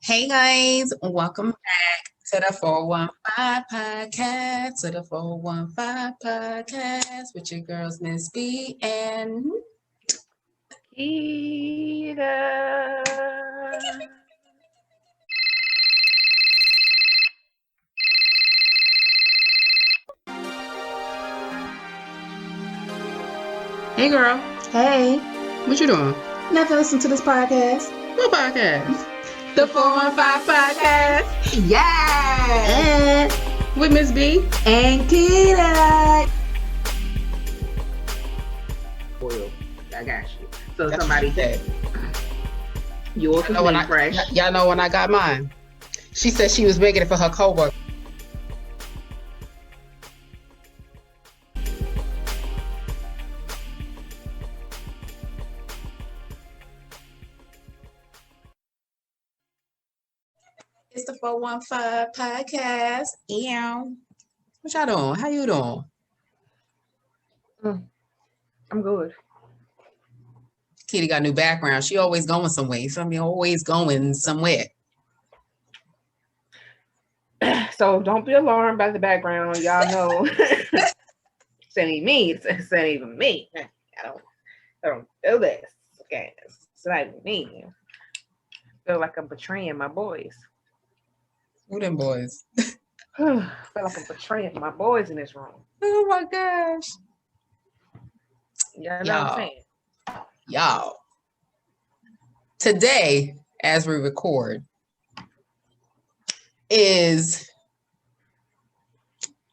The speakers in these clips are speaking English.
Hey guys, welcome back to the 415 podcast, with your girls, Miss B and Kita. Hey girl, Hey, what you doing? never listened to this podcast. What podcast? The 415 podcast. Yeah! With Miss B. And Kita. Oil. I got you. So somebody said, yours is Y'all mint fresh. y'all know when I got mine. She said she was making it for her coworker. It's the 415 podcast. Ew. What y'all doing? How you doing? I'm good. Kitty got a new background. She always going somewhere. You feel me? Always going somewhere. So don't be alarmed by the background. Y'all know it's ain't even me. It's not even me. I don't do this. Okay. It's not even me. I feel like I'm betraying my boys. Who them boys? I feel like I'm betraying my boys in this room. Oh my gosh. You know what I'm saying? Y'all. Today, as we record, is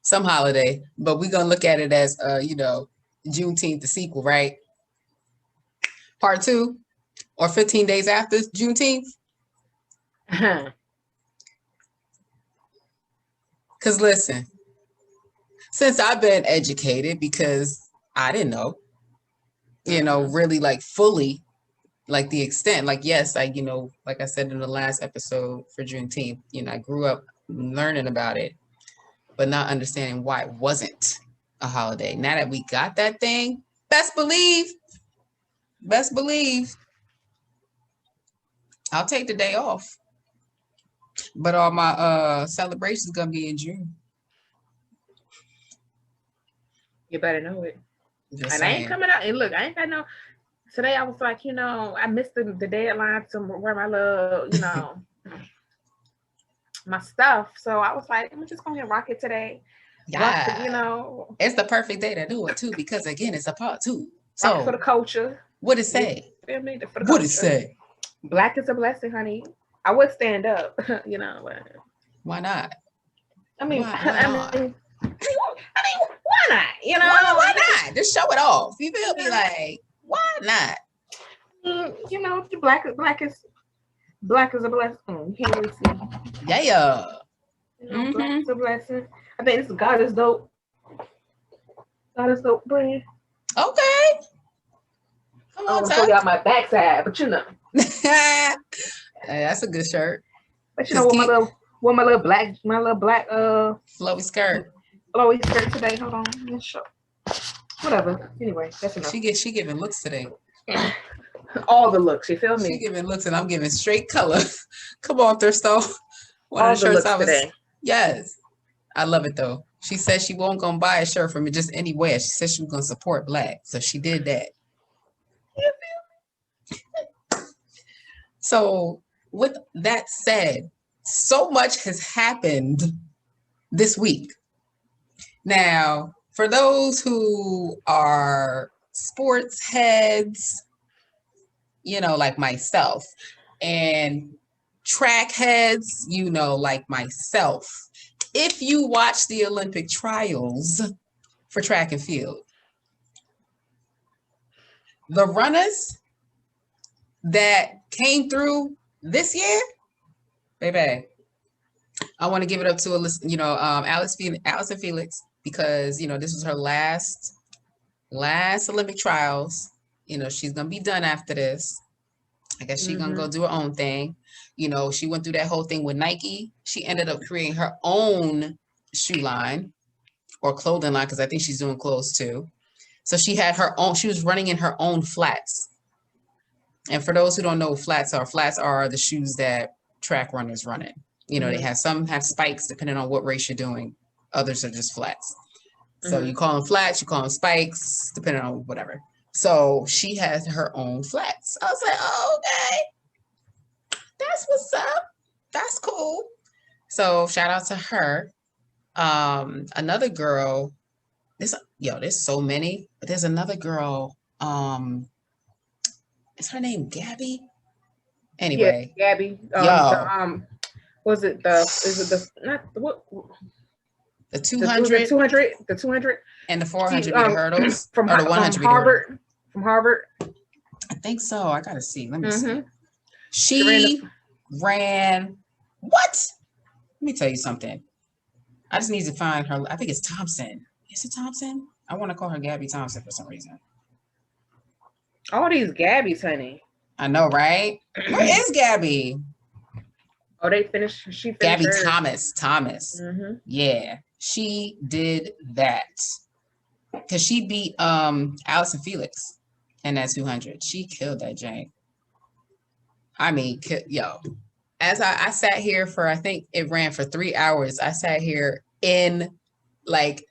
some holiday, but we're gonna look at it as Juneteenth, the sequel, right? Part 2 or 15 days after Juneteenth. Because listen, since I've been educated, because I didn't know, really like fully, like the extent, like, yes, like I said in the last episode for Juneteenth, I grew up learning about it, but not understanding why it wasn't a holiday. Now that we got that thing, best believe, I'll take the day off. But all my celebrations gonna be in June. You better know it. Just and saying. I ain't coming out. And look, I ain't got no. Today I was like, I missed the deadline to wear my little, my stuff. So I was like, I'm just gonna rock it today. Yeah. It's the perfect day to do it too, because again, it's a part 2. So for the culture. What it say? What it say? Black is a blessing, honey. I would stand up, But, why not? I mean, why not? Why not? Why not? Just show it off. You feel me? Like, why not? The black is a blessing. You can't really see. Yeah. Black is a blessing. I think it's God is dope. God is dope brand. Okay. Come on, show y'all my backside, but Hey, that's a good shirt. But my little black flowy skirt today. Hold on, let's show. Whatever. Anyway, that's enough. She giving looks today. All the looks, you feel me? She giving looks, and I'm giving straight color. Come on, Thirsto. One of the shirts I was today. Yes, I love it though. She said she won't gonna buy a shirt from me just anywhere. She said she was gonna support Black, so she did that. So with that said, so much has happened this week. Now, for those who are sports heads, like myself, and track heads, like myself, if you watch the Olympic trials for track and field, the runners that came through this year, baby, I want to give it up to Allison Felix, because this was her last Olympic trials. She's gonna be done after this. I guess she's gonna go do her own thing. She went through that whole thing with Nike. She ended up creating her own shoe line or clothing line, because I think she's doing clothes too. So she had her own. She was running in her own flats. And for those who don't know what flats are the shoes that track runners running. You know, they have some have spikes depending on what race you're doing. Others are just flats. So you call them flats, you call them spikes, depending on whatever. So she has her own flats. I was like, oh, okay, that's what's up. That's cool. So shout out to her. Another girl, there's so many, but there's another girl. Is her name Gabby? Anyway, yeah, Gabby. Was it the 200, the 200, and the 400 meter hurdles, from or the 100 meter Harvard, from Harvard. I think so. I gotta see. Let me see. She ran what? Let me tell you something. I just need to find her. I think it's Thompson. Is it Thompson? I want to call her Gabby Thompson for some reason. All these Gabbies, honey. I know, right? Where is Gabby? Oh, they finished. She finished. Gabby hers. Thomas. Yeah, she did that because she beat Allison Felix in that 200. She killed that jank. I mean, as I sat here for, I think it ran for 3 hours. I sat here in like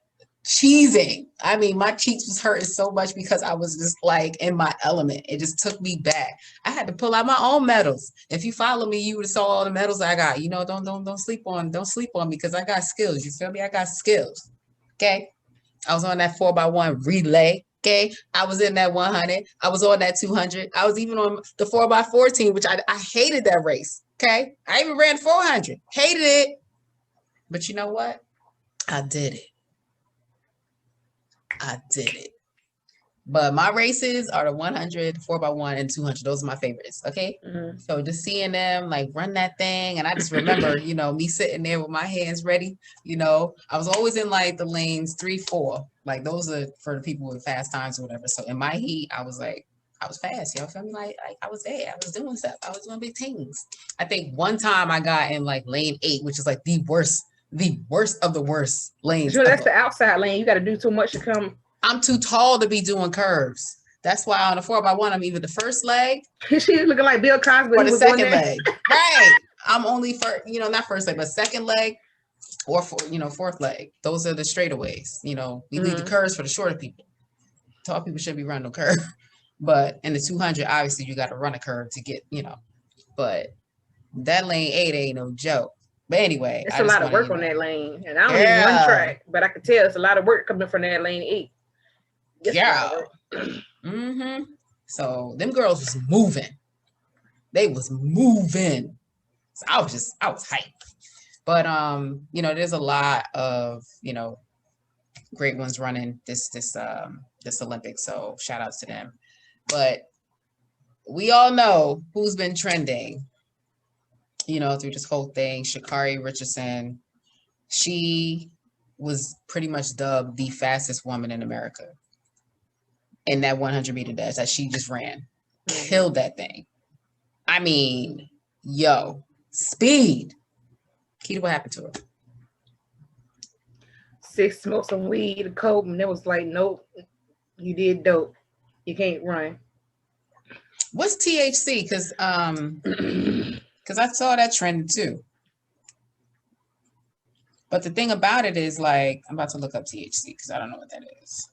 cheesing. I mean, my cheeks was hurting so much because I was just like in my element. It just took me back. I had to pull out my own medals. If you follow me, you would have saw all the medals I got. You know, don't sleep on me because I got skills. You feel me? I got skills. Okay. I was on that 4x1 relay. Okay. I was in that 100. I was on that 200. I was even on the 4x14, which I hated that race. Okay. I even ran 400. Hated it. But you know what? I did it. But my races are the 100, 4x1, and 200. Those are my favorites. Okay. So just seeing them like run that thing. And I just remember, you know, me sitting there with my hands ready. You know, I was always in like the lanes 3, 4. Like those are for the people with fast times or whatever. So in my heat, I was fast. Y'all feel me? Like I was there. I was doing stuff. I was doing big things. I think one time I got in like lane 8, which is like the worst of the worst lanes. Sure, that's the outside lane. You got to do too much to come. I'm too tall to be doing curves. That's why on a 4x1, I'm either the first leg. She's looking like Bill Cosby. Or the second leg. Right. I'm only not first leg, but second leg or fourth leg. Those are the straightaways. You know, we leave the curves for the shorter people. Tall people should be running no curve. But in the 200, obviously you got to run a curve to get, you know, but that lane 8 ain't no joke. But anyway, it's a lot of work on that lane. And I don't even run track, but I could tell it's a lot of work coming from that lane 8. So them girls was moving. They was moving. So I was hyped. But you know, there's a lot of, you know, great ones running this Olympics. So shout outs to them. But we all know who's been trending, you know, through this whole thing. Sha'Carri Richardson. She was pretty much dubbed the fastest woman in America in that 100 meter dash that she just ran. Killed that thing. I mean, speed. Keita, what happened to her? 6 smoked some weed, a coke, and it was like, nope, you did dope. You can't run. What's THC? Because I saw that trend too. But the thing about it is, like, I'm about to look up THC because I don't know what that is.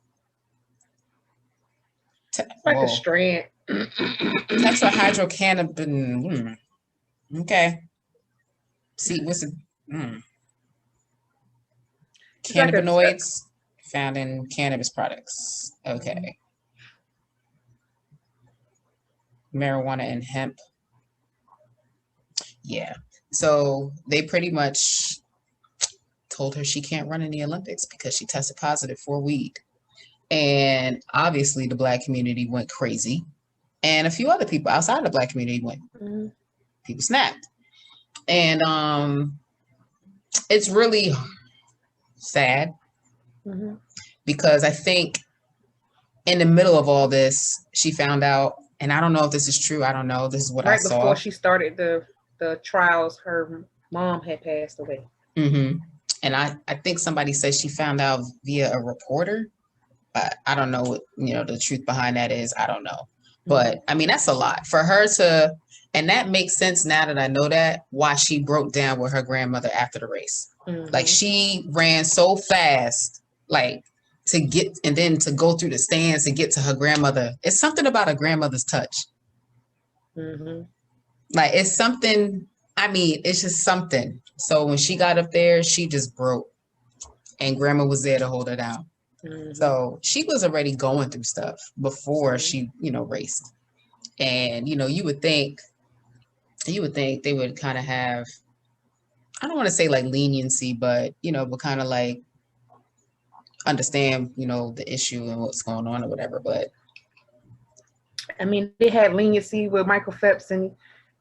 Like a strand. Tetrahydrocannabinol. Okay. See, what's it? Cannabinoids found in cannabis products. Okay. Marijuana and hemp. Yeah. So they pretty much told her she can't run in the Olympics because she tested positive for weed. And obviously the Black community went crazy. And a few other people outside the Black community went. People snapped. And it's really sad because I think in the middle of all this, she found out, and I don't know if this is true. I don't know. This is what I saw. Right before she started the trials, her mom had passed away. And I think somebody said she found out via a reporter, but I don't know what, you know, the truth behind that is. I don't know. But I mean, that's a lot for her to, and that makes sense now that I know that, why she broke down with her grandmother after the race. Like she ran so fast, like to get, and then to go through the stands and get to her grandmother. It's something about a grandmother's touch. Like it's something, I mean, it's just something. So when she got up there, she just broke, and grandma was there to hold her down. So she was already going through stuff before she, raced. And, you would think they would kind of have, I don't want to say like leniency, but, but kind of like understand, the issue and what's going on or whatever. But I mean, they had leniency with Michael Phelps and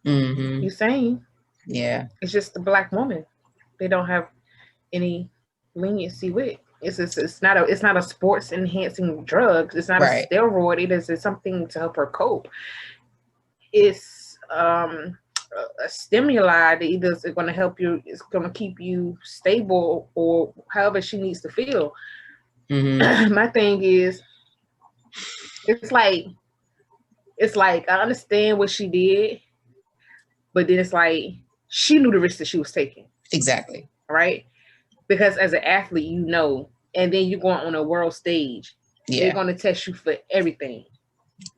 Usain. Yeah. It's just the Black woman. They don't have any leniency with. It's not a sports enhancing drug. It's not a steroid. It is something to help her cope. It's a stimuli that either is going to help you, it's going to keep you stable, or however she needs to feel. My thing is, it's like I understand what she did, but then it's like she knew the risk that she was taking. Exactly. Right? Because as an athlete, and then you're going on a world stage. Yeah. They're going to test you for everything.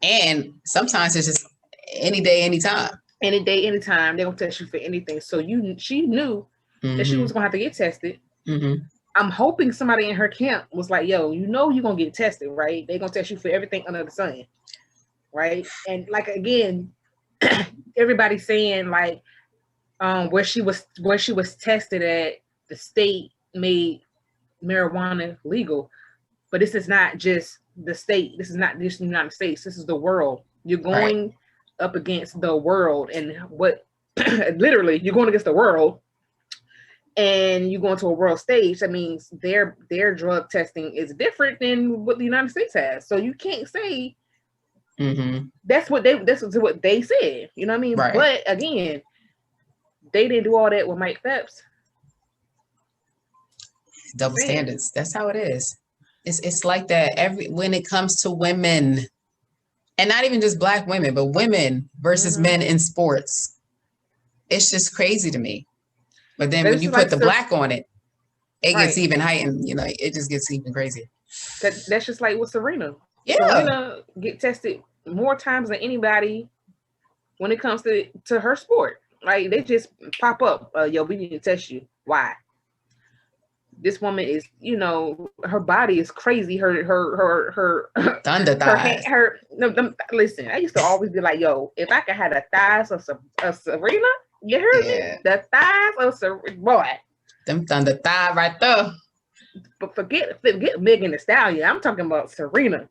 And sometimes it's just any day, anytime. Any day, anytime. They're going to test you for anything. So she knew that she was going to have to get tested. I'm hoping somebody in her camp was like, yo, you're going to get tested, right? They're going to test you for everything under the sun. Right? And like, again, everybody's saying like where she was tested at, the state made marijuana legal, but this is not just the state. This is not just the United States. This is the world. You're going up against the world, and what literally you're going against the world, and you're going to a world stage. That means their drug testing is different than what the United States has. So you can't say that's what they said. You know what I mean? Right. But again, they didn't do all that with Mike Phelps. Double standards. That's how it is. It's like that when it comes to women, and not even just Black women, but women versus men in sports. It's just crazy to me. But then when you put the Black on it, it gets even heightened. It just gets even crazy. That's just like with Serena. Yeah. Serena get tested more times than anybody when it comes to her sport. Like they just pop up. Yo, we need to test you. Why? This woman is, her body is crazy. Her thunder thighs. Listen, I used to always be like, yo, if I could have the thighs of Serena, you heard me? The thighs of Serena, boy. Them thunder thighs right there. But forget Megan Thee Stallion. I'm talking about Serena.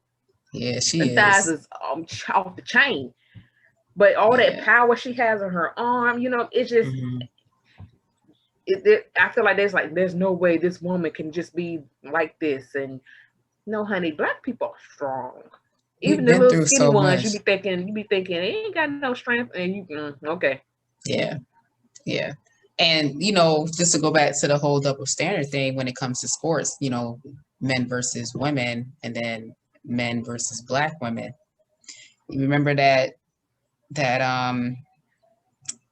Yeah, she the is. thighs is off the chain. But all that power she has on her arm, it's just. I feel like there's no way this woman can just be like this. And no, honey, Black people are strong. Even the little skinny ones, you be thinking they ain't got no strength, and you okay. Yeah. And just to go back to the whole double standard thing when it comes to sports, men versus women, and then men versus Black women. You remember that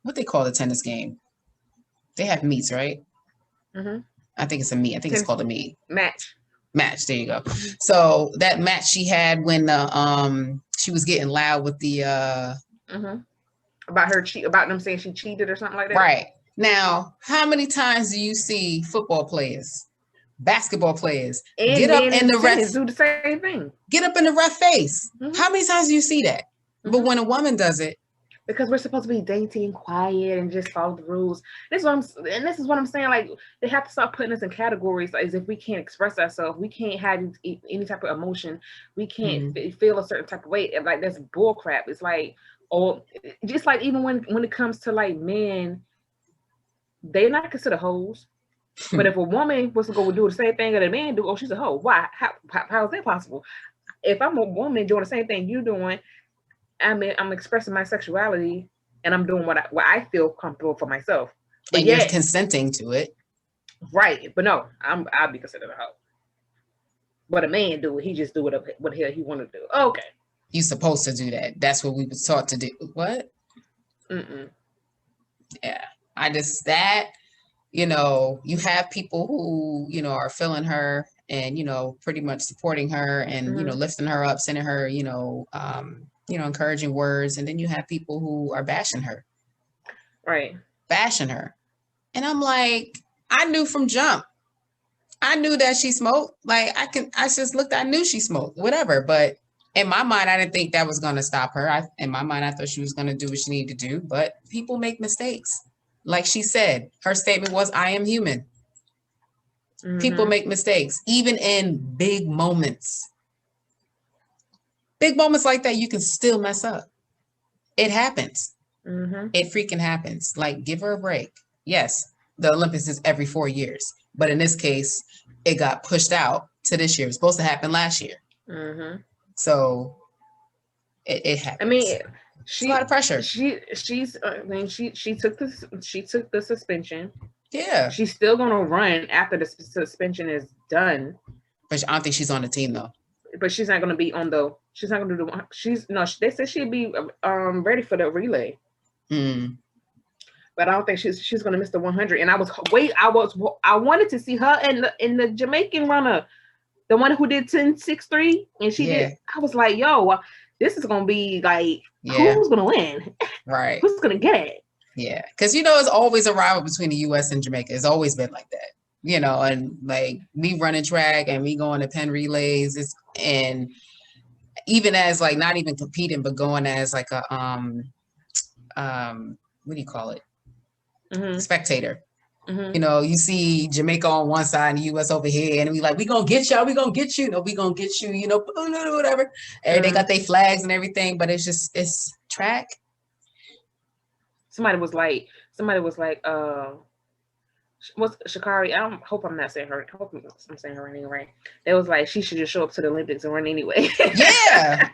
what they call the tennis game? They have meets, right? I think it's a meet. I think it's called a meet. Match. There you go. So that match she had when she was getting loud with the about them saying she cheated or something like that. Right. Now, how many times do you see football players, basketball players get up in the ref do the same thing? Get up in the ref face. How many times do you see that? But when a woman does it, because we're supposed to be dainty and quiet and just follow the rules. This is what I'm saying. Like they have to start putting us in categories. Like, as if we can't express ourselves, we can't have any type of emotion. We can't feel a certain type of way. Like that's bull crap. It's like, just like even when it comes to like men, they're not considered hoes. But if a woman was to go do the same thing that a man do, she's a hoe. Why? How is that possible? If I'm a woman doing the same thing you're doing, I'm expressing my sexuality and I'm doing what I feel comfortable for myself. But you're consenting to it. Right. But no, I'll be considered a hoe. But a man do it, he just do what the hell he want to do. Okay. You're supposed to do that. That's what we were taught to do. What? Mm-mm. Yeah. That, you have people who, are feeling her and, pretty much supporting her and, lifting her up, sending her, encouraging words. And then you have people who are bashing her. Right. Bashing her. And I'm like, I knew from jump. I knew that she smoked. Like, I knew she smoked, whatever. But in my mind, I didn't think that was going to stop her. In my mind, I thought she was going to do what she needed to do. But people make mistakes. Like she said, her statement was, I am human. Mm-hmm. People make mistakes, even in big moments. Big moments like that, you can still mess up. It happens. Mm-hmm. It freaking happens. Like, give her a break. Yes, the Olympics is every 4 years. But in this case, it got pushed out to this year. It was supposed to happen last year. Mm-hmm. So it happens. I mean, it's a lot of pressure. She took the suspension. Yeah. She's still gonna run after the suspension is done. But I don't think she's on the team though. But she's not gonna be on the. She's not gonna do the. They said she'd be ready for the relay. Mm. But I don't think she's gonna miss the 100. And I wanted to see her in the Jamaican runner, the one who did 10.63, and she did. I was like, yo, this is gonna be like, who's gonna win? Right. Who's gonna get it? Yeah, because it's always a rival between the U.S. and Jamaica. It's always been like that, and like me running track and me going to Penn relays, and even as like not even competing, but going as like a what do you call it? Mm-hmm. Spectator. Mm-hmm. You see Jamaica on one side and the U.S. over here, and we like, we gonna get y'all, we gonna get you, we gonna get you, whatever. And they got their flags and everything, but it's track. Somebody was like, what's Sha'Carri? I hope I'm not saying her. I hope I'm saying her name right. They was like, she should just show up to the Olympics and run anyway. Yeah.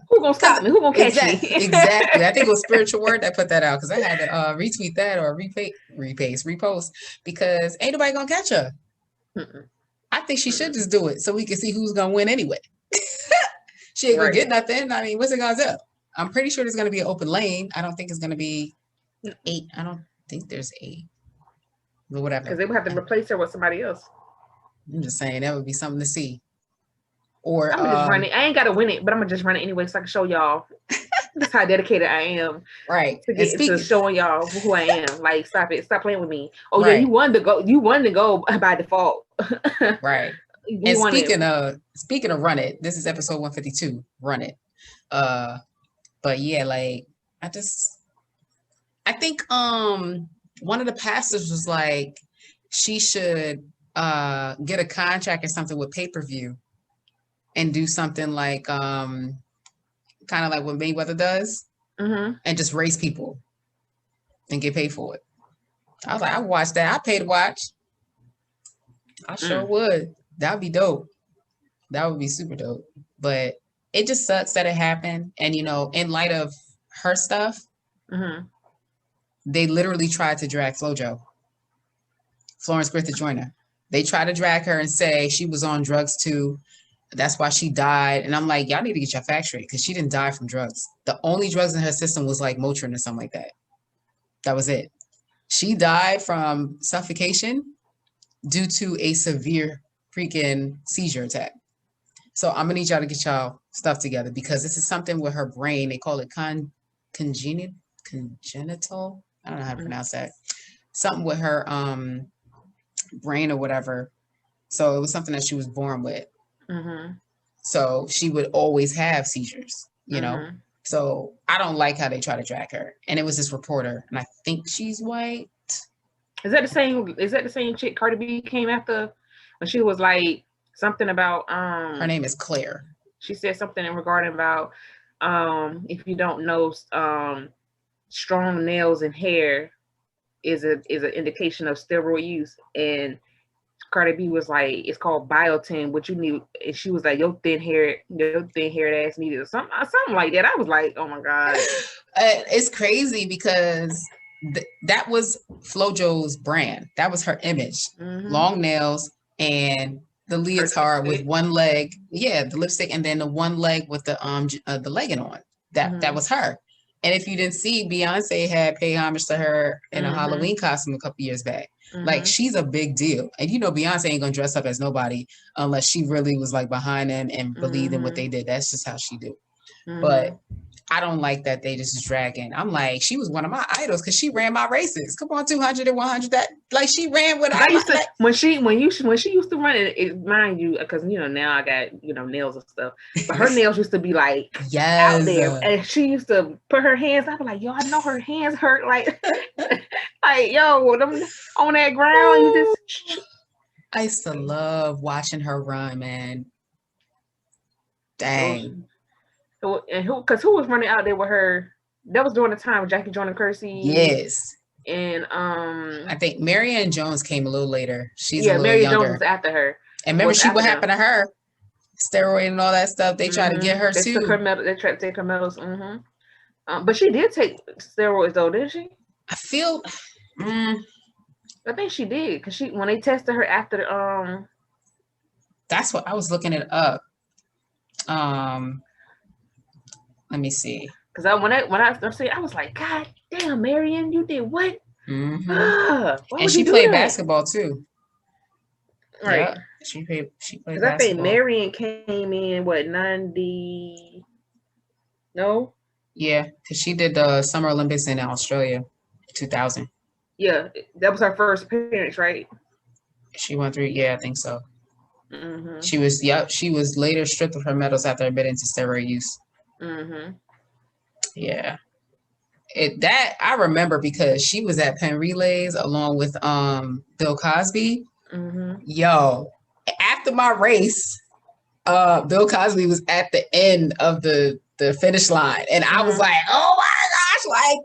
Who gonna stop me? Who gonna catch me? Exactly. I think it was Spiritual Word that put that out because I had to retweet that or repost because ain't nobody gonna catch her. Mm-mm. I think she should just do it so we can see who's gonna win anyway. She ain't gonna get nothing. I mean, what's it gonna do? I'm pretty sure there's going to be an open lane. I don't think it's going to be 8. I don't think there's 8. But whatever. Because they would have to replace her with somebody else. I'm just saying that would be something to see. Or I'm gonna just run it. I ain't got to win it, but I'm gonna just run it anyway so I can show y'all just how dedicated I am. Right. To get to showing y'all who I am. Like, stop it. Stop playing with me. Oh yeah, you won to go. You won to go by default. Right. And speaking of run it, this is episode 152. Run it. But yeah, like I think one of the pastors was like she should get a contract or something with pay-per-view and do something like kind of like what Mayweather does, and just race people and get paid for it. I was like, I would watch that. I pay to watch. I sure would. That would be dope. That would be super dope. But it just sucks that it happened. And, in light of her stuff, they literally tried to drag FloJo, Florence Griffith Joyner. They tried to drag her and say she was on drugs too. That's why she died. And I'm like, y'all need to get your facts straight because she didn't die from drugs. The only drugs in her system was like Motrin or something like that. That was it. She died from suffocation due to a severe freaking seizure attack. So I'm gonna need y'all to get y'all stuff together because this is something with her brain. They call it congenital. I don't know how to pronounce that. Something with her brain or whatever. So it was something that she was born with. So she would always have seizures, So I don't like how they try to drag her. And it was this reporter, and I think she's white. Is that the same chick Cardi B came after when she was like something about her name is Claire. She said something regarding about if you don't know, strong nails and hair is an indication of steroid use. And Cardi B was like, it's called biotin, what you need. And she was like, your thin haired ass needed something like that. I was like, oh my God. It's crazy because that was FloJo's brand. That was her image. Long nails and the leotard with one leg. Yeah, the lipstick, and then the one leg with the legging on. That was her. And if you didn't see, Beyonce had paid homage to her in a Halloween costume a couple years back. Like, she's a big deal. And you know, Beyonce ain't gonna dress up as nobody unless she really was like behind them and believed in what they did. That's just how she do. But I don't like that they just dragging. I'm like, she was one of my idols because she ran my races. Come on, 200 and 100. That like she ran with. I used to when she used to run it. Mind you, because you know now I got nails and stuff, but her nails used to be like out there, and she used to put her hands. I was like, yo, I know her hands hurt. Like, like yo, them on that ground. You just. I used to love watching her run, man. Dang. And who was running out there with her? That was during the time with Jackie Joyner Kersey. Yes. And I think Marianne Jones came a little later. She's a little Marianne younger. Jones was after her. And remember what happened to her? Steroid and all that stuff. They tried to get her they too. Took her they tried to take her medals. But she did take steroids though, didn't she? I feel. I think she did because when they tested her after the That's what I was looking it up. Let me see. Because when I see, I was like, God damn, Marianne, you did what? And she played basketball too. Right. Yeah, she played basketball. I think Marianne came in 90. No. Yeah, because she did the Summer Olympics in Australia, 2000. Yeah, that was her first appearance, right? She went through. Yeah, I think so. She was later stripped of her medals after admitting to steroid use. Yeah. That I remember because she was at Penn Relays along with Bill Cosby. Yo, after my race, Bill Cosby was at the end of the finish line, and I was like, oh my gosh, like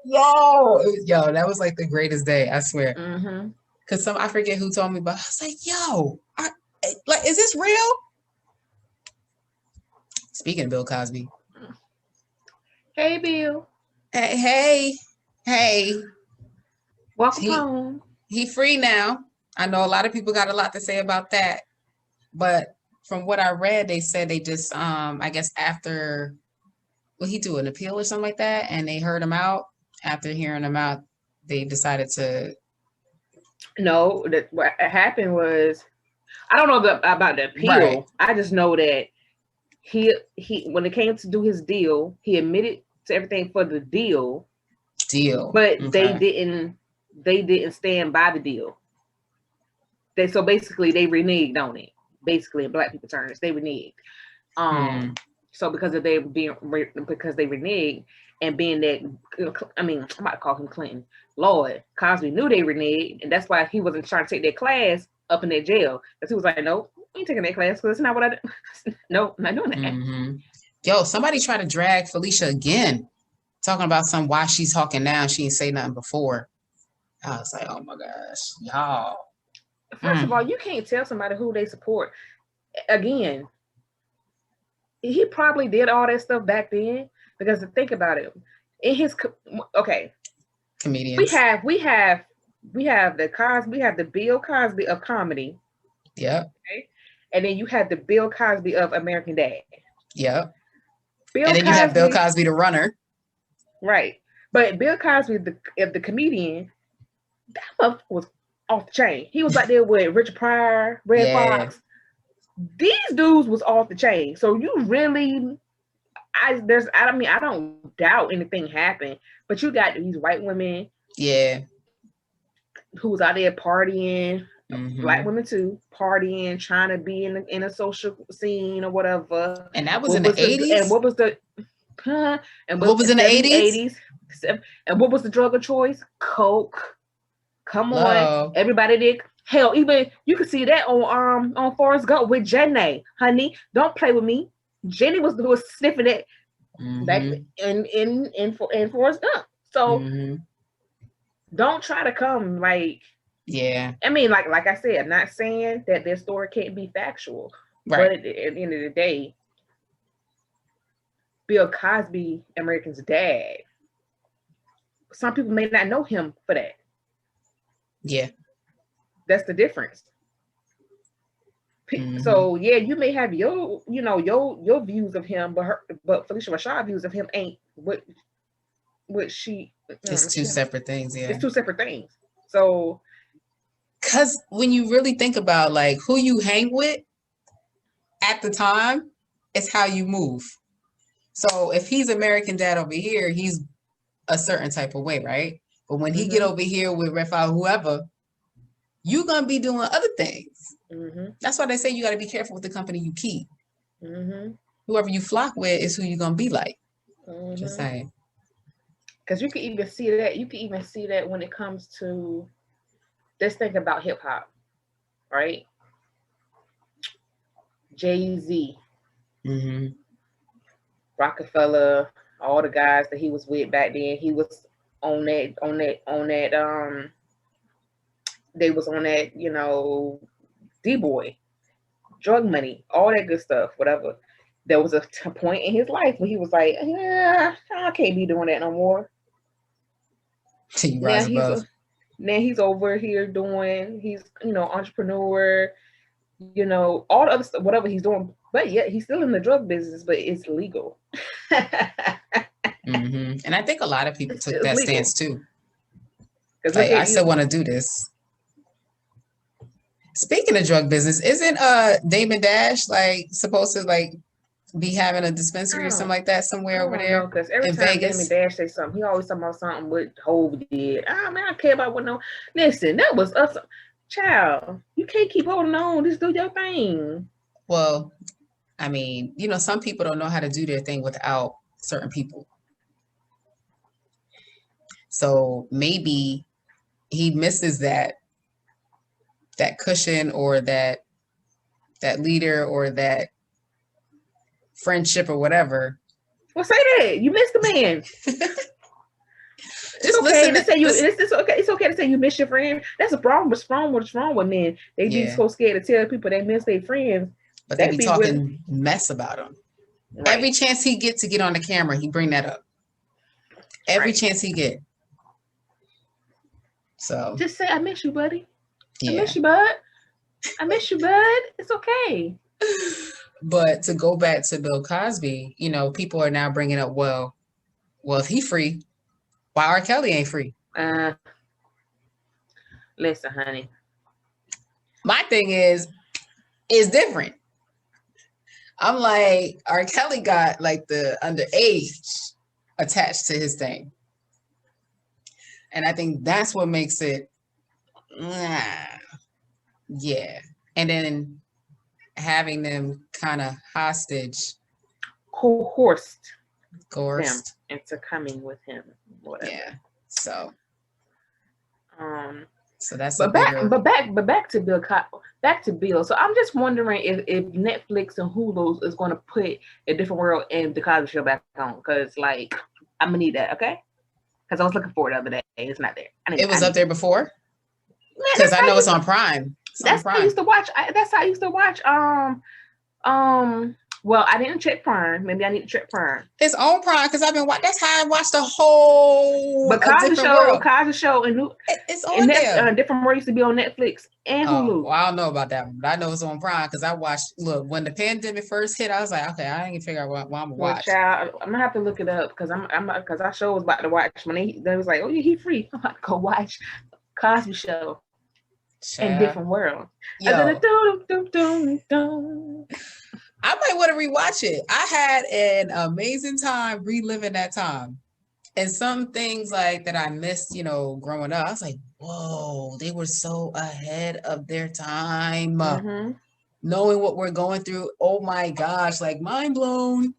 yo, that was like the greatest day, I swear. Because I forget who told me, but I was like, yo, is this real? Speaking of Bill Cosby. Hey, Bill. Hey. Welcome home. He free now. I know a lot of people got a lot to say about that. But from what I read, they said they just, I guess after, he do an appeal or something like that? And they heard him out. After hearing him out, they decided to. No, what happened was, I don't know about the appeal. Right. I just know that he when it came to do his deal, he admitted to everything for the deal, but they didn't stand by the deal. So basically they reneged on it. Basically, in Black people terms, they reneged. So because they reneged and being that, I mean, I'm about to call him Clinton. Lord, Cosby knew they reneged, and that's why he wasn't trying to take their class up in that jail. Because he was like, no, I ain't taking that class because that's not what I do. No, I'm not doing that. Yo, somebody tried to drag Felicia again, talking about why she's talking now. She didn't say nothing before. I was like, oh my gosh, y'all. First of all, you can't tell somebody who they support. Again, he probably did all that stuff back then because to think about it, in his comedians, we have the Cosby, we have the Bill Cosby of comedy. Yep. Okay? And then you have the Bill Cosby of American Dad. Yep. And then you have Bill Cosby, the runner. Right. But Bill Cosby, the comedian, that was off the chain. He was like there with Richard Pryor, Red Fox. These dudes was off the chain. So you really, I don't doubt anything happened, but you got these white women. Yeah. Who was out there partying. Black women too, partying, trying to be in a social scene or whatever. And that was in the 80s. And what was the? And what was in the 80s? And what was the drug of choice? Coke. Come on, everybody did. Hell, even you could see that on Forrest Gump with Jenny. Honey, don't play with me. Jenny was sniffing it back in Forrest Gump. So don't try to come like. Yeah. I mean, like I said, I'm not saying that their story can't be factual, right. But at the end of the day, Bill Cosby, American's Dad, some people may not know him for that. Yeah. That's the difference. So yeah, you may have your, your views of him, but Felicia Rashad's views of him ain't what she. It's two separate things. Yeah, it's two separate things. So, because when you really think about like who you hang with at the time, it's how you move. So if he's American Dad over here, he's a certain type of way, right? But when he get over here with Raphael, whoever, you're gonna be doing other things. That's why they say you got to be careful with the company you keep. Whoever you flock with is who you're gonna be like. Just saying. Because you can even see that. You can even see that when it comes to this thing about hip hop, right? Jay-Z, Rockefeller, all the guys that he was with back then. He was on that. They was on that, D-boy, drug money, all that good stuff, whatever. There was a point in his life where he was like, yeah, I can't be doing that no more. Now he's over here he's entrepreneur, all the other stuff, whatever he's doing, but yet he's still in the drug business, but it's legal. And I think a lot of people took that stance too. Like, I still want to do this. Speaking of drug business, isn't Damon Dash like supposed to like be having a dispensary or something like that somewhere over there? Because every time Vegas? Damon Dash say something, he always talking about something what Hov did. I don't care about what listen, that was us. Child, you can't keep holding on. Just do your thing. Well, I mean, some people don't know how to do their thing without certain people. So maybe he misses that cushion or that leader or that friendship or whatever. Well, say that. You missed the man. It's okay to say it's okay to say you miss your friend. That's a problem. What's wrong with men? They be so scared to tell people they miss their friends. But they be talking mess about them. Right. Every chance he get to get on the camera, he bring that up. Every chance he get. So just say, I miss you, buddy. Yeah. I miss you, bud. I miss you, bud. It's okay. But to go back to Bill Cosby, people are now bringing up, well, if he free, why R. Kelly ain't free? Listen, honey. My thing is different. I'm like, R. Kelly got like the underage attached to his thing. And I think that's what makes it, yeah. And then having them kind of coerced them into coming with him, whatever. Yeah. So that's back to Bill. Back to Bill. So I'm just wondering if Netflix and Hulu is going to put A Different World and The Cosby Show back on, because like I'm gonna need that, okay? Because I was looking for it the other day. It's not there. It was up there before. Because I know it's on Prime. That's how I used to watch. That's how I used to watch. Well, I didn't check Prime. Maybe I need to check Prime. It's on Prime because I've been watching. That's how I watched the whole. But Cosby Show, and it's on there. Different World used to be on Netflix and Hulu. Well, I don't know about that one, but I know it's on Prime because I watched. Look, when the pandemic first hit, I was like, okay, I ain't figure out what I'm gonna watch. Child, I'm gonna have to look it up because because I sure was about to watch when they was like, oh yeah, he free. I'm about to go watch Cosby Show. In Different World. I might want to rewatch it. I had an amazing time reliving that time. And some things like that I missed, growing up. I was like, whoa, they were so ahead of their time. Knowing what we're going through. Oh my gosh, like mind blown.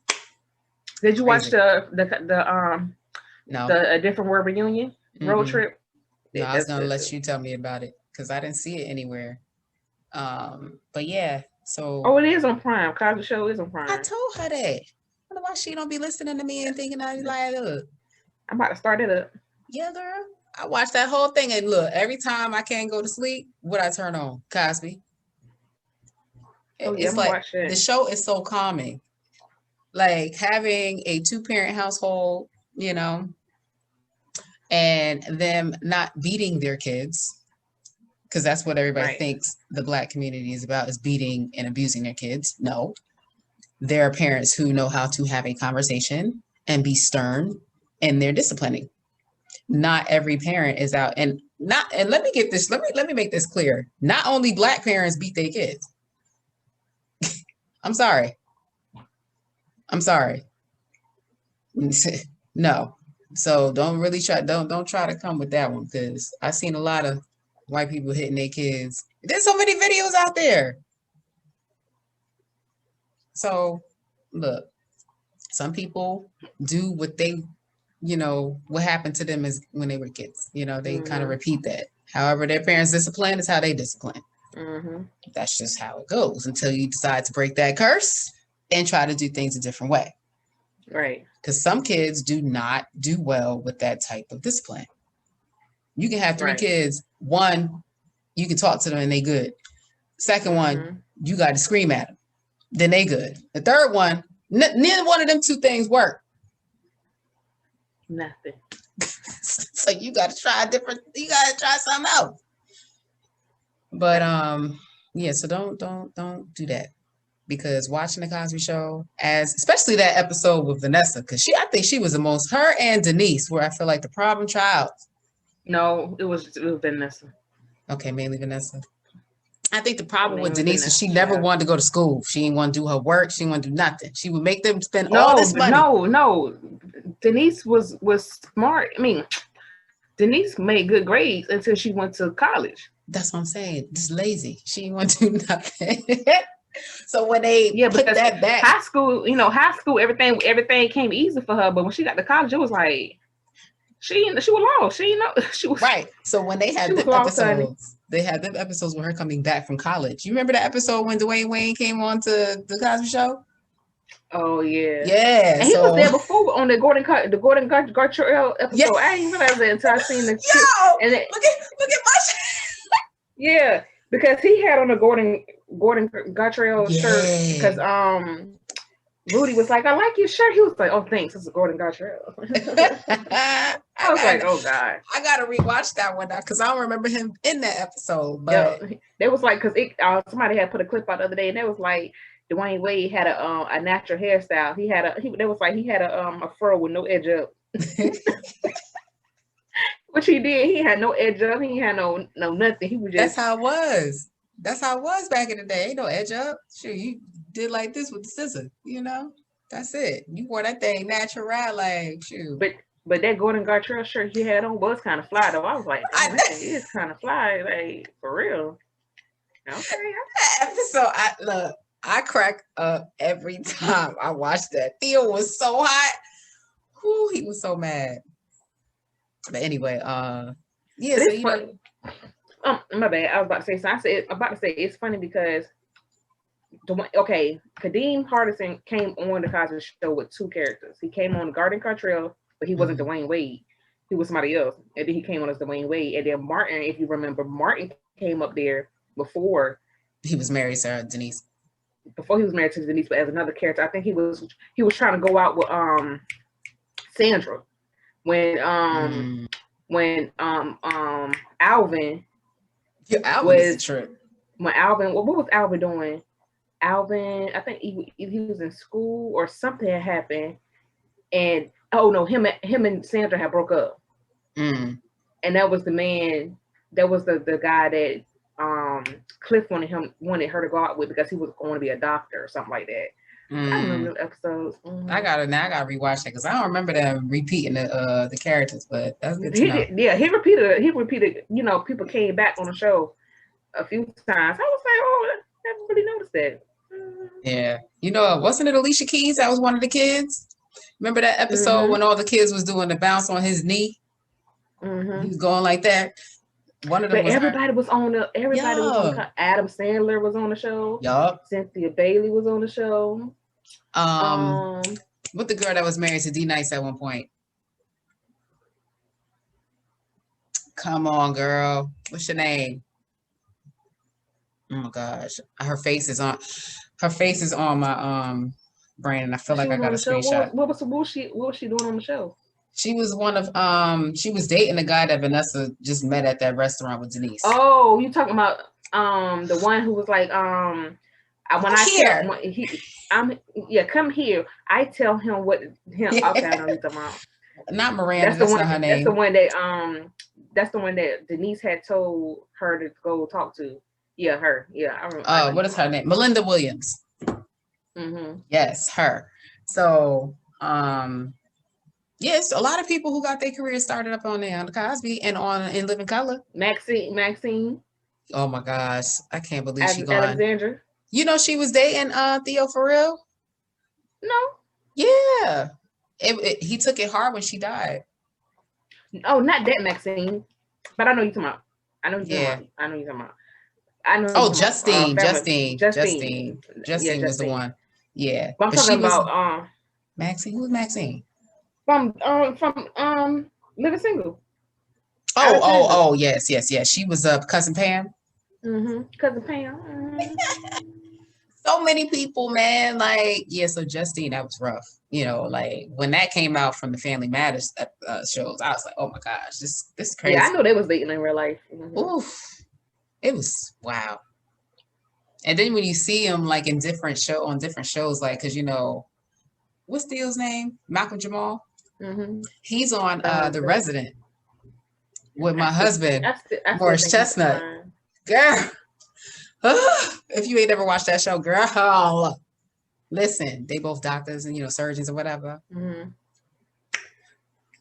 Did you watch the A Different World reunion road trip? No, I was gonna let you tell me about it because I didn't see it anywhere. But yeah, so it is on Prime. Cosby Show is on Prime. I told her that. I wonder why she don't be listening to me and thinking I like, look, I'm about to start it up. Yeah, girl. I watched that whole thing and look, every time I can't go to sleep, what I turn on? Cosby. It's like the show is so calming. Like having a 2-parent household, and them not beating their kids, because that's what everybody Right. thinks the Black community is about, is beating and abusing their kids. No, there are parents who know how to have a conversation and be stern in their disciplining. Not every parent is out, and let me get this, let me make this clear. Not only Black parents beat their kids. I'm sorry. No. So don't try to come with that one, because I've seen a lot of white people hitting their kids. There's so many videos out there. So look, some people do what they, what happened to them is when they were kids. They kind of repeat that. However, their parents discipline is how they discipline. That's just how it goes until you decide to break that curse and try to do things a different way. Right. Because some kids do not do well with that type of discipline. You can have three kids. One, you can talk to them and they good. Second one, you got to scream at them. Then they good. The third one, neither one of them two things work. Nothing. So you got to try something else. But yeah, so don't do that. Because watching the Cosby Show, especially that episode with Vanessa, because I think she was the most, her and Denise, where I feel like the problem child. No, it was Vanessa. Okay, mainly Vanessa. I think the problem with Denise is she never wanted to go to school. She didn't want to do her work. She didn't want to do nothing. She would make them spend all this money. No. Denise was smart. I mean, Denise made good grades until she went to college. That's what I'm saying. Just lazy. She didn't want to do nothing. So when they put that back, high school, everything came easy for her. But when she got to college, it was like she was lost. She was right. So when they had the episodes, they had them episodes with her coming back from college. You remember the episode when Dwayne Wayne came on to the Cosby Show? Oh yeah, yeah. And he was there before on the Gordon Gartrell episode. Yeah. I didn't realize that until I seen the. And look at my shit. Yeah, because he had on a Gordon Gartrell shirt because Rudy was like, I like your shirt. He was like, oh, thanks. It's a Gordon Gartrell. I was like, oh God. I gotta rewatch that one now because I don't remember him in that episode. But they was like, because somebody had put a clip out the other day, and they was like, Dwayne Wade had a natural hairstyle. He had a fro with no edge up. Which he did. He had no edge up. He had no nothing. He was just. That's how it was. That's how it was back in the day. Ain't no edge up. Sure, you did like this with the scissor. That's it. You wore that thing natural, like shoot. But that Gordon Gartrell shirt he had on was kind of fly though. I was like, it is kind of fly, like for real. Okay. That episode, I crack up every time I watch that. Theo was so hot. Whoo, he was so mad. But anyway, yeah. So funny. My bad. I was about to say. So it's funny because Kadeem Hardison came on the Cosby Show with two characters. He came on Gordon Gartrell, but he wasn't Dwayne Wade. He was somebody else, and then he came on as Dwayne Wade. And then Martin, if you remember, Martin came up there before he was married to Denise. Before he was married to Denise, but as another character, I think he was trying to go out with Sandra when Alvin. Yeah, Alvin is a trip. When Alvin, what was Alvin doing? Alvin, I think he was in school or something had happened, and him and Sandra had broke up, and that was the man. That was the guy that Cliff wanted her to go out with because he was going to be a doctor or something like that. I remember the episodes. I gotta rewatch that because I don't remember them repeating the characters, but that's good to know. He repeated. People came back on the show a few times. I was like, oh, I never really noticed that. Yeah, wasn't it Alicia Keys that was one of the kids? Remember that episode when all the kids was doing the bounce on his knee? He was going like that. One of them. But everybody was on. Adam Sandler was on the show. Yup. Cynthia Bailey was on the show. What the girl that was married to D Nice at one point? Come on, girl. What's your name? Oh my gosh, her face is on my brain, and I feel like I got a screenshot. What was she doing on the show? She was one of she was dating the guy that Vanessa just met at that restaurant with Denise. Oh, you talking about the one who was like come here. I tell him what him. Yeah. Okay, I know you're talking about. Not Miranda. That's the one. Not her name. That's the one that That's the one that Denise had told her to go talk to. Yeah, her. Yeah, I remember. What is her name? Melinda Williams. Mm-hmm. Yes, her. So, yes, a lot of people who got their career started up on the Cosby and on In Living Color. Maxine. Oh my gosh, I can't believe she gone. Alexandra. You know she was dating Theo for real? No. Yeah. He took it hard when she died. Oh, not that Maxine, but I know you're talking about. I know you're talking about. Oh, Justine Yeah, was the one. Yeah. But I'm talking about Maxine. Who's Maxine? From Living Single. Oh, yes. She was Cousin Pam. Mm-hmm. Cousin Pam. Mm-hmm. So many people, man. Like, yeah, so Justine, that was rough. You know, like when that came out from the Family Matters shows, I was like, oh my gosh, this is crazy. Yeah, I know they was dating in real life. Mm-hmm. Oof. It was wow. And then when you see him like on different shows, like, cause you know, what's Theo's name? Malcolm Jamal. Mm-hmm. He's on The Resident with my husband, Morris Chestnut. Girl, if you ain't ever watched that show, girl, listen, they both doctors and surgeons or whatever. Mm-hmm.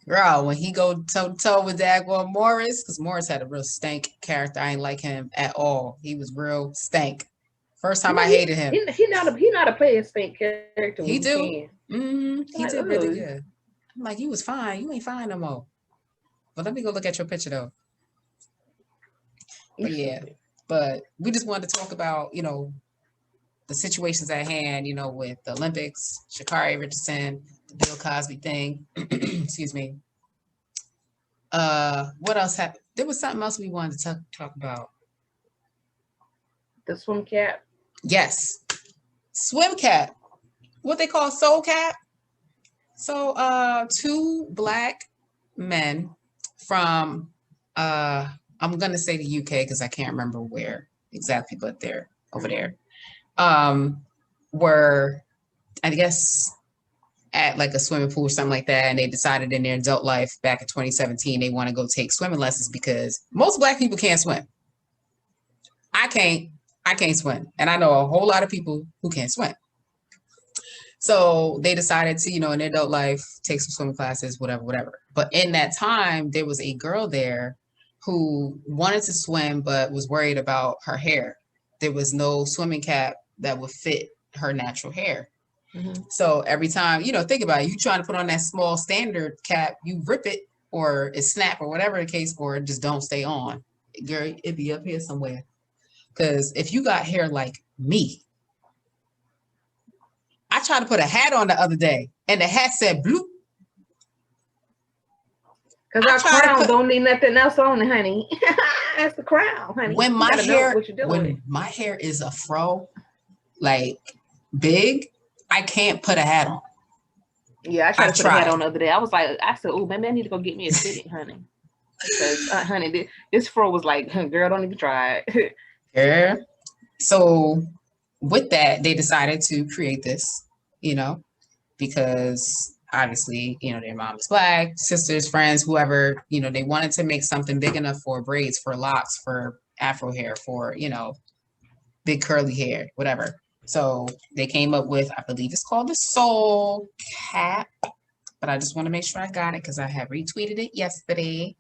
Girl, when he go toe to toe with Dagwell Morris, because Morris had a real stank character. I ain't like him at all. He was real stank. First time I hated him. He not a player stank character. He do. Mm-hmm. He did really really good. I'm like, you was fine. You ain't fine no more. But let me go look at your picture though. But yeah. But we just wanted to talk about, the situations at hand, with the Olympics, Sha'Carri Richardson, the Bill Cosby thing. Excuse me. What else happened? There was something else we wanted to talk about. The swim cap. Yes. Swim cap. What they call soul cap. So two Black men from I'm gonna say the UK because I can't remember where exactly, but they're over there. Were, I guess, at like a swimming pool or something like that, and they decided in their adult life back in 2017 they want to go take swimming lessons because most Black people can't swim. I can't swim, and I know a whole lot of people who can't swim. So they decided to, in their adult life, take some swimming classes, whatever. But in that time, there was a girl there who wanted to swim but was worried about her hair. There was no swimming cap that would fit her natural hair. Mm-hmm. So every time, think about it, you trying to put on that small standard cap, you rip it or it snap or whatever the case, or it just don't stay on. Girl, it'd be up here somewhere. Because if you got hair like me, I tried to put a hat on the other day and the hat said blue. Because our crown don't need nothing else on it, honey. That's the crown, honey. When my hair is a fro, like big, I can't put a hat on. Yeah, I tried to put a hat on the other day. I said, oh, maybe I need to go get me a fitted, honey. Because, honey, this fro was like, girl, don't even try it. Yeah. So with that, they decided to create this, because obviously, their mom is Black, sisters, friends, whoever, they wanted to make something big enough for braids, for locks, for Afro hair, for, big curly hair, whatever. So they came up with, I believe it's called the soul cap, but I just want to make sure I got it because I have retweeted it yesterday.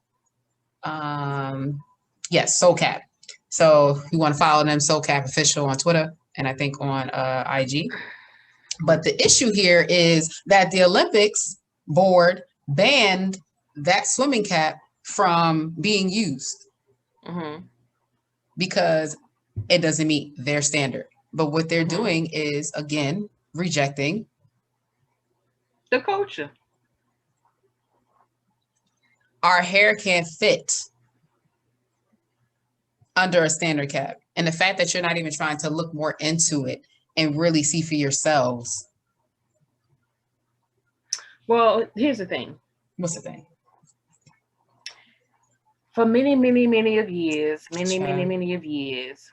Yes, soul cap. So you want to follow them, Soul Cap Official on Twitter and I think on IG. But the issue here is that the Olympics board banned that swimming cap from being used because it doesn't meet their standard. But what they're doing is, again, rejecting the culture. Our hair can't fit under a standard cap. And the fact that you're not even trying to look more into it and really see for yourselves. Well, here's the thing. What's the thing? For many of years, Child. many of years,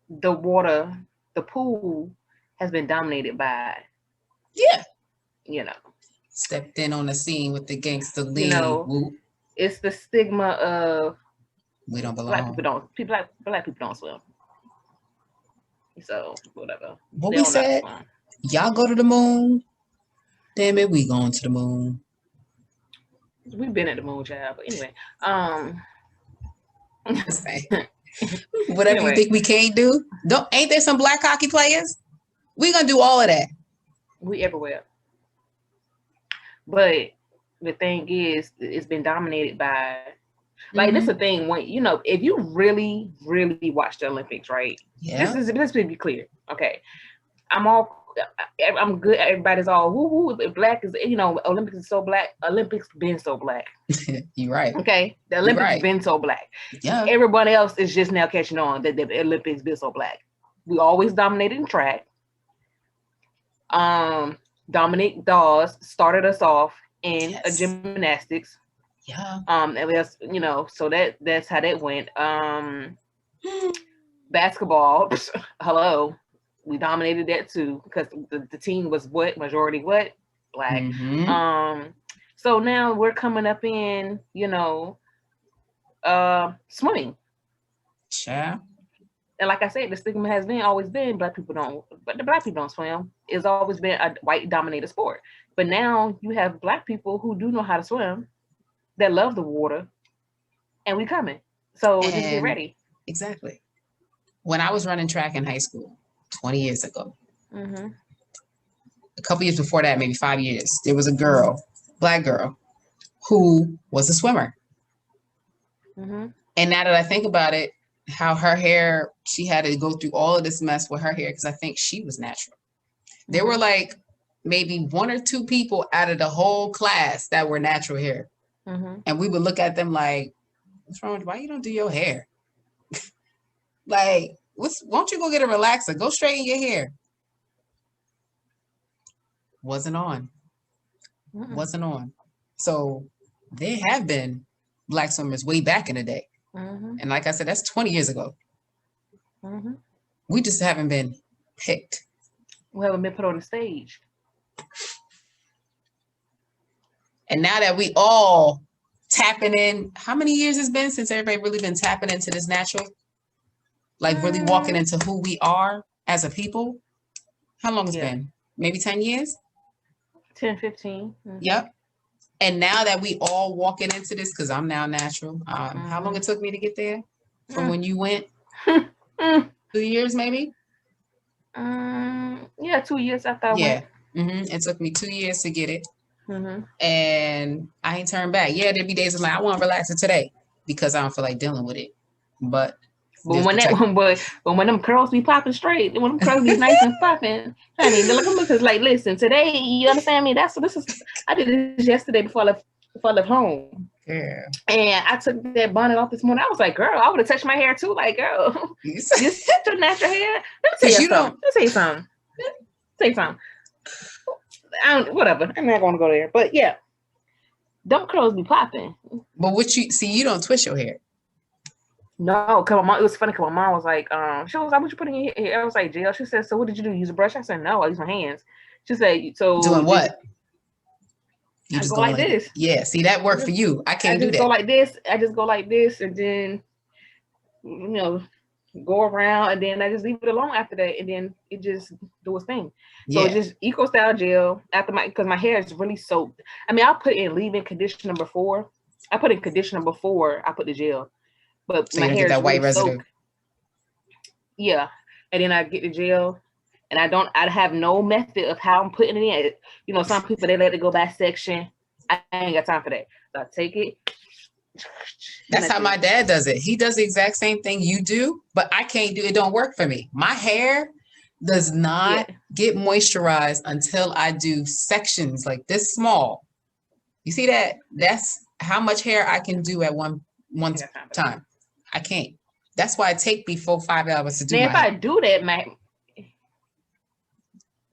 the water, the pool has been dominated by, Yeah. you know, Stepped in on the scene with the gangster lean. know, Whoop. it's the stigma of We don't black people belong. black people don't swim. So whatever. What They we don't know how to said, swim. y'all go to the moon. Damn it, we going to the moon. We've been at the moon, child. But anyway, Whatever you Anyway. think we can't do. Ain't there some black hockey players? We gonna do all of that. we everywhere. But the thing is, it's been dominated by, like, this is the thing, when, you know, if you really, really watch the Olympics, right? Yeah. Let's be clear. Okay. I'm good. Everybody's all woo. Black is, you know, Olympics is so black. Olympics been so black. You're right. Okay. The Olympics right. been so black. Yeah. Everyone else is just now catching on that the Olympics been so black. We always dominated in track. Dominic Dawes started us off in Yes. gymnastics. Yeah. And that's, you know, so that's how that went. Basketball, hello, we dominated that too because the team was majority black. Mhm. So now we're coming up in, you know, swimming. Child. And like I said, the stigma has always been black people don't swim. It's always been a white dominated sport. But now you have black people who do know how to swim, that love the water, and we coming. So just get ready. Exactly. When I was running track in high school 20 years ago, a couple years before that, maybe 5 years, there was a girl, black girl, who was a swimmer. And now that I think about it, how her hair, she had to go through all of this mess with her hair because I think she was natural. There were like maybe 1 or 2 people out of the whole class that were natural hair. And we would look at them like, what's wrong with you? Why you don't do your hair? Like, why don't you go get a relaxer? Go straighten your hair. Wasn't on. Wasn't on. So there have been black swimmers way back in the day. And like I said, that's 20 years ago. We just haven't been picked. We haven't been put on the stage. And now that we all tapping in, how many years it's been since everybody really been tapping into this natural? Like really walking into who we are as a people? How long it's been? Maybe 10 years? 10, 15. Yep. And now that we all walking into this, because I'm now natural, how long it took me to get there from when you went? 2 years, maybe? Yeah, 2 years after I went. It took me 2 years to get it. And I ain't turned back. Yeah, there'd be days I'm like, I want to relax it today because I don't feel like dealing with it. But when them curls be popping straight, when them curls be nice and popping, honey, look at me, like, listen, today, you understand me? I did this yesterday before I left home. Yeah. And I took that bonnet off this morning. I was like, girl, I would have touched my hair too. Like, girl, just touch your natural hair. Let me tell you something. Whatever. I'm not going to go there. But yeah, them curls be popping. But you don't twist your hair. No, because it was funny because my mom was like, she was like, what you putting in your hair? I was like, gel. She said, so what did you do? Use a brush? I said, no, I use my hands. She said, so. Doing what? You just go like this. Yeah, see, that worked for you. I can't do that. Go like this. I just go like this and then, you know, go around and then I just leave it alone after that. And then it just do its thing. So it's just Eco Style gel because my hair is really soaked. I mean, I'll put in leave-in conditioner before. I put in conditioner before I put the gel. But so my hair is that white residue. Soaked. Yeah. And then I get the gel and I have no method of how I'm putting it in. You know, some people, they let it go by section. I ain't got time for that. So I take it. That's how my dad does it. He does the exact same thing you do, but I can't do it. Don't work for me. My hair does not get moisturized until I do sections like this small. You see that? That's how much hair I can do at one time. I can't. That's why it take me 4-5 hours to do. Now, if I do that,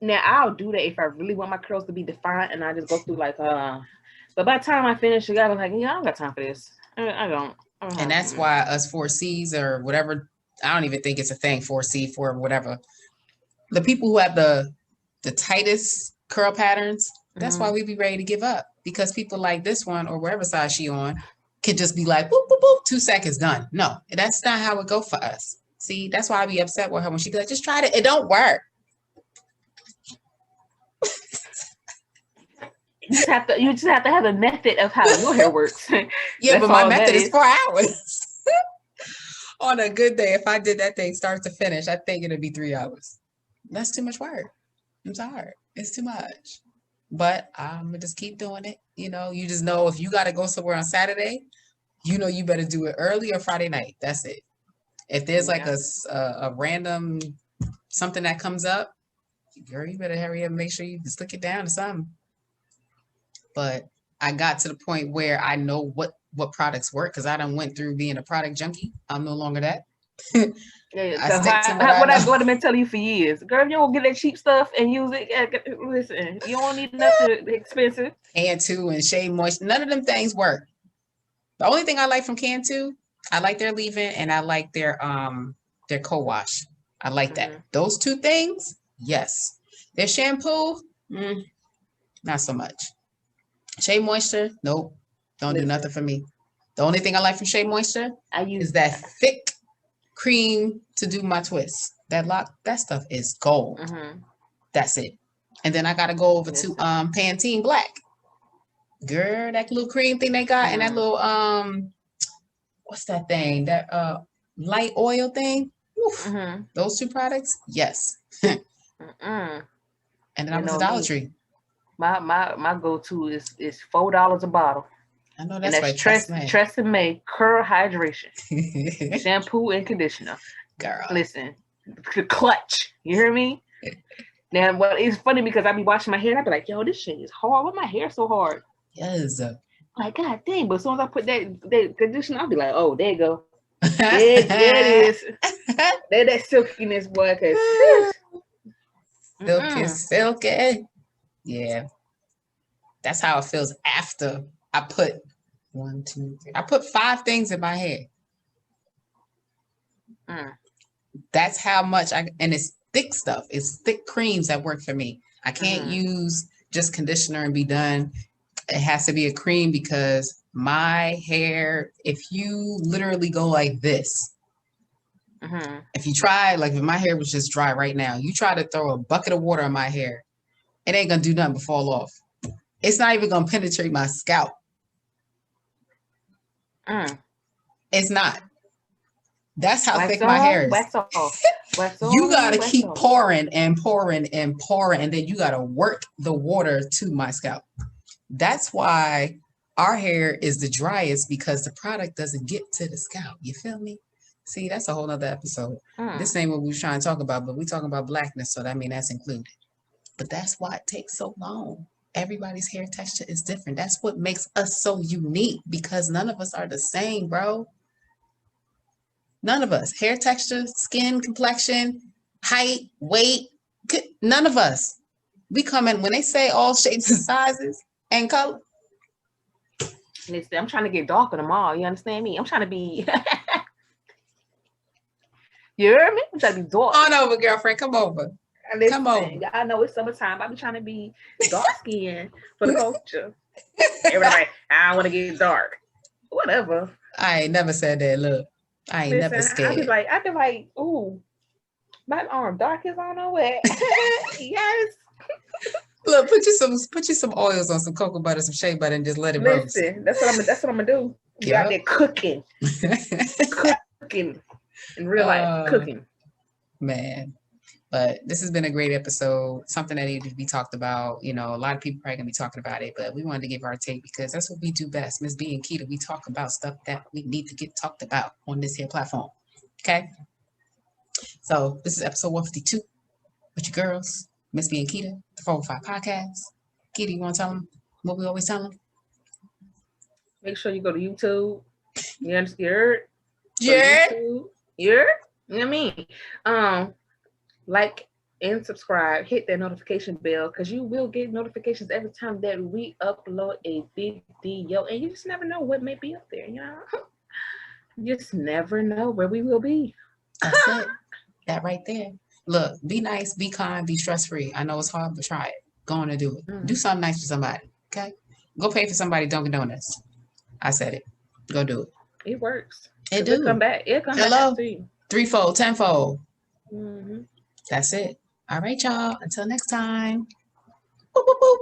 Now I'll do that if I really want my curls to be defined, and I just go through like But by the time I finish, I got like, yeah, I don't got time for this. I don't. And that's why us 4Cs or whatever, I don't even think it's a thing, 4C, 4 whatever. The people who have the tightest curl patterns, that's why we be ready to give up. Because people like this one or wherever size she on can just be like, boop, boop, boop, 2 seconds done. No, that's not how it go for us. See, that's why I be upset with her when she be like, just try it. It don't work. You just have to have a method of how your hair works. Yeah, but my method is 4 hours. On a good day, if I did that thing start to finish, I think it'd be 3 hours. That's too much work. I'm tired. It's too much. But I'm gonna just keep doing it. You know, you just know if you got to go somewhere on Saturday, you know you better do it early or Friday night. That's it. If there's like a random something that comes up, girl, you better hurry up and make sure you can slick it down to something. But I got to the point where I know what products work because I done went through being a product junkie. I'm no longer that. What I've been telling you for years, girl, if you don't get that cheap stuff and use it, listen, you don't need nothing expensive. Can2 and Shea Moisture, none of them things work. The only thing I like from Can2, I like their leave-in and I like their co-wash. I like that. Those 2 things, yes. Their shampoo, not so much. Shea Moisture, nope. Don't do nothing for me. The only thing I like from Shea Moisture is that thick cream to do my twists. That stuff is gold. That's it. And then I gotta go over to Pantene Black. Girl, that little cream thing they got and that little what's that thing? That light oil thing. Those 2 products, yes. And then I was at Dollar Tree. My go-to is $4 a bottle. I know that's right. Tresemme Curl Hydration shampoo and conditioner. Girl, listen, clutch. You hear me? Now, what is funny because I be washing my hair and I be like, yo, this shit is hard. Why my hair so hard? Yes. Like, God dang! But as soon as I put that conditioner, I'll be like, oh, there you go. There it is. There that silkiness, boy. Silky. Yeah. That's how it feels after I put 1, 2, 3. I put 5 things in my hair. That's how much and it's thick stuff. It's thick creams that work for me. I can't use just conditioner and be done. It has to be a cream because my hair, if you literally go like this, if you try, like if my hair was just dry right now, you try to throw a bucket of water on my hair, it ain't gonna do nothing but fall off. It's not even gonna penetrate my scalp. It's not. That's how thick my hair is. Wax off. You gotta keep pouring and pouring and pouring, and then you gotta work the water to my scalp. That's why our hair is the driest because the product doesn't get to the scalp. You feel me? See, that's a whole nother episode. This ain't what we were trying to talk about, but we talking about blackness, so that means that's included. But that's why it takes so long. Everybody's hair texture is different. That's what makes us so unique because none of us are the same, bro. None of us. Hair texture, skin, complexion, height, weight, none of us. We come in, when they say all shapes and sizes and color. Listen, I'm trying to get darker tomorrow. You understand me? I'm trying to be... You hear me? I'm trying to be dark. Come on over, girlfriend. Come over. Listen, come over. I know it's summertime. I be trying to be dark skinned for the culture. Everybody, I want to get dark. Whatever. I ain't never said that. Look, I ain't never scared. I be like, ooh, my arm dark as I don't know what. Yes. Look, put you some oils on some cocoa butter, some shea butter, and just let it roast. Listen, that's what I'm gonna do. You out there cooking. Cooking in real life, cooking. Man. But this has been a great episode, something that needed to be talked about. You know, a lot of people probably gonna be talking about it, but we wanted to give our take because that's what we do best. Miss B and Keita, we talk about stuff that we need to get talked about on this here platform. Okay. So this is episode 152 with your girls, Miss B and Keita, the 405 podcast. Keita, you want to tell them what we always tell them? Make sure you go to YouTube. You understand? Yeah. You know what I mean? Like and subscribe. Hit that notification bell because you will get notifications every time that we upload a video. And you just never know what may be up there, you know? You just never know where we will be. That's it. That right there. Look, be nice, be kind, be stress-free. I know it's hard, but try it. Go on and do it. Do something nice for somebody, okay? Go pay for somebody Dunkin' Donuts. I said it. Go do it. It works. It It'll do. come back. It'll come Hello? back to you. Threefold, tenfold. Mm-hmm. That's it. All right, y'all. Until next time. Boop, boop, boop.